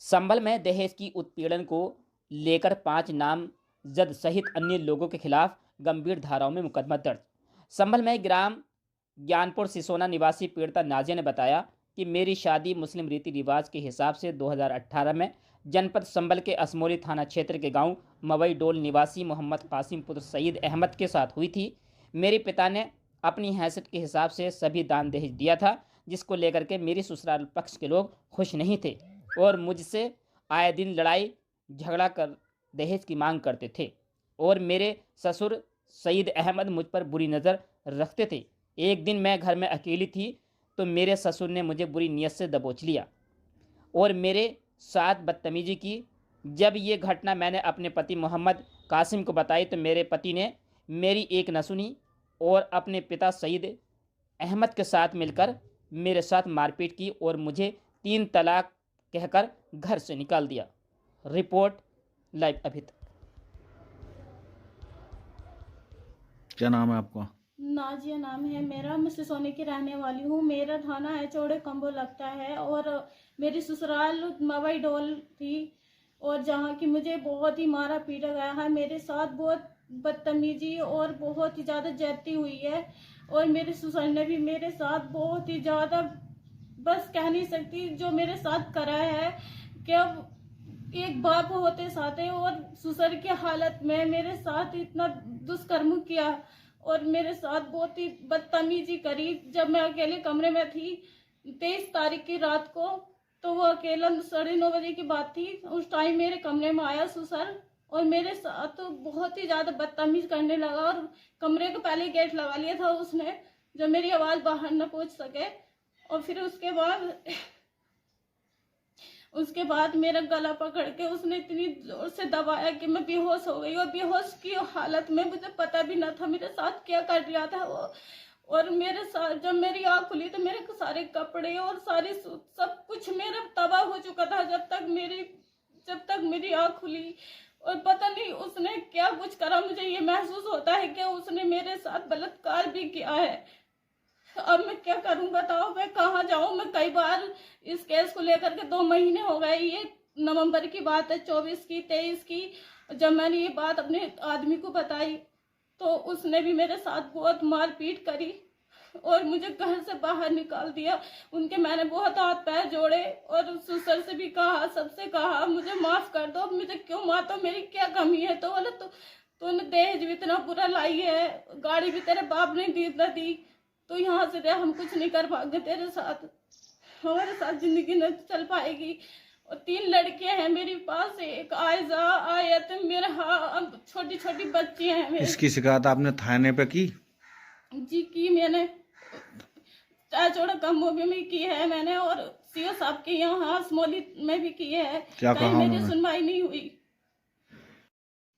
संभल में दहेज की उत्पीड़न को लेकर 5 नामजद सहित अन्य लोगों के खिलाफ गंभीर धाराओं में मुकदमा दर्ज। संभल में ग्राम ज्ञानपुर सिसोना निवासी पीड़िता नाजिया ने बताया कि मेरी शादी मुस्लिम रीति रिवाज के हिसाब से 2018 में जनपद संभल के असमोली थाना क्षेत्र के गांव मवई डोल निवासी मोहम्मद कासिम पुत्र सईद अहमद के साथ हुई थी। मेरे पिता ने अपनी हैसियत के हिसाब से सभी दान दहेज दिया था, जिसको लेकर के मेरे ससुराल पक्ष के लोग खुश नहीं थे और मुझसे आए दिन लड़ाई झगड़ा कर दहेज की मांग करते थे और मेरे ससुर सईद अहमद मुझ पर बुरी नज़र रखते थे। एक दिन मैं घर में अकेली थी तो मेरे ससुर ने मुझे बुरी नीयत से दबोच लिया और मेरे साथ बदतमीजी की। जब ये घटना मैंने अपने पति मोहम्मद कासिम को बताई तो मेरे पति ने मेरी एक न सुनी और अपने पिता सईद अहमद के साथ मिलकर मेरे साथ मारपीट की और मुझे 3 तलाक कहकर घर से निकाल दिया। रिपोर्ट लाइव अभी तक। क्या नाम है आपका? नाजिया नाम है मेरा। मैं सिसोने की रहने वाली हूँ। मेरा थाना है चौड़े कंबो लगता है और मेरी ससुराल मवई डोल थी और जहाँ की मुझे बहुत ही मारा पीटा गया है। मेरे साथ बहुत बदतमीजी और बहुत ही ज़्यादा ज्यादती हुई है और मेरे ससुर ने भी मेरे साथ बहुत ही ज़्यादा, बस कह नहीं सकती जो मेरे साथ करा है। क्या एक बाप होते साथे और ससुर की हालत में मेरे साथ इतना दुष्कर्म किया और मेरे साथ बहुत ही बदतमीजी करी। जब मैं अकेले कमरे में थी 23 तारीख की रात को, तो वो अकेला 9:30 बजे की बात थी। उस टाइम मेरे कमरे में आया ससुर और मेरे साथ तो बहुत ही ज़्यादा बदतमीज करने लगा और कमरे को पहले गेट लगा लिया था उसने, जो मेरी आवाज़ बाहर न पहुंच सके। और फिर उसके बाद मेरा गला पकड़ के उसने इतनी जोर से दबाया कि मैं बेहोश हो गई और बेहोश की हालत में मुझे पता भी न था मेरे साथ क्या कर रहा था वो। और मेरे साथ जब मेरी आँख खुली तो मेरे सारे कपड़े और सारे सब कुछ मेरा तबाह हो चुका था जब तक मेरी आँख खुली। और पता नहीं उसने क्या कुछ करा, मुझे ये महसूस होता है कि उसने मेरे साथ बलात्कार भी किया है। अब मैं क्या करूं बताओ, मैं कहाँ जाऊं? मैं कई बार इस केस को लेकर के 2 महीने हो गए। ये नवंबर की बात है, 24 की 23 की। जब मैंने ये बात अपने आदमी को बताई तो उसने भी मेरे साथ बहुत मारपीट करी और मुझे घर से बाहर निकाल दिया। मैंने बहुत हाथ पैर जोड़े और ससुर से भी कहा, सबसे कहा मुझे माफ कर दो, मुझे क्यों मारते हो, मेरी क्या कमी है? तो बोले तूने दहेज भी इतना बुरा लाई है, गाड़ी भी तेरे बाप ने दी, तो यहाँ से हम कुछ नहीं कर पाएंगे तेरे साथ, हमारे साथ जिंदगी नहीं चल पाएगी। और 3 लड़कियां हैं मेरे पास, एक आयजा आयत, मेरे अब छोटी छोटी बच्ची हैं मेरी। इसकी शिकायत आपने थाने पे की? जी की मैंने, चौड़ा कम्बो में की है मैंने और सीओ साहब के यहाँ असमोली में भी की है। क्या कहीं कहा मेरी उन्होंने? सुनवाई नहीं हुई।